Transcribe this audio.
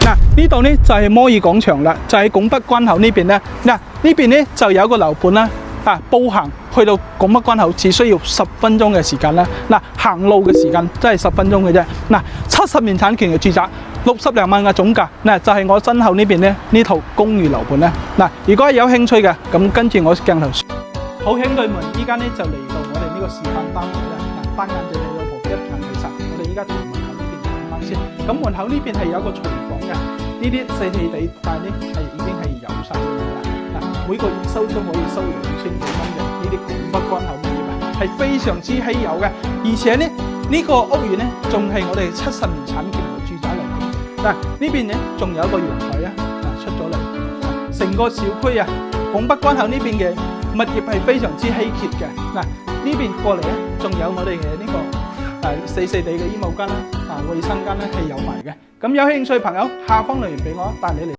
嗱，呢度咧就係摩爾廣場啦，就喺拱北關口呢邊咧。嗱，呢邊咧就有個樓盤啦，步行去到拱北關口只需要10分鐘嘅時間啦。嗱，行路嘅時間真係10分鐘嘅啫。嗱，70年產權嘅住宅，60零萬嘅總價，嗱就係我身後呢邊咧呢套公寓樓盤咧。嗱，如果係有興趣嘅，咁跟住我鏡頭。好兄弟們，依家咧就嚟到我哋呢個示範單位啦。嗱，單眼就你老婆，一眼睇晒。我哋依家從門口呢邊睇翻先。咁門口呢邊係有個廚房嘅，呢啲細細地，但係咧係已經係有晒嘅啦。嗱，每個月收租可以收2000幾蚊嘅，呢啲拱北關口物業係非常之稀有嘅。而且咧呢個屋苑咧仲係我哋70年產權嘅住宅嚟嘅。嗱，呢邊咧仲有一個陽台啊，出咗嚟。成個小區啊，拱北關口呢邊嘅物業係非常之稀缺嘅。嗱，呢邊過嚟咧，仲有我哋嘅呢個細細地嘅衣帽間啦，衛生間咧係有埋嘅。咁有興趣朋友下方留言俾我，帶你嚟。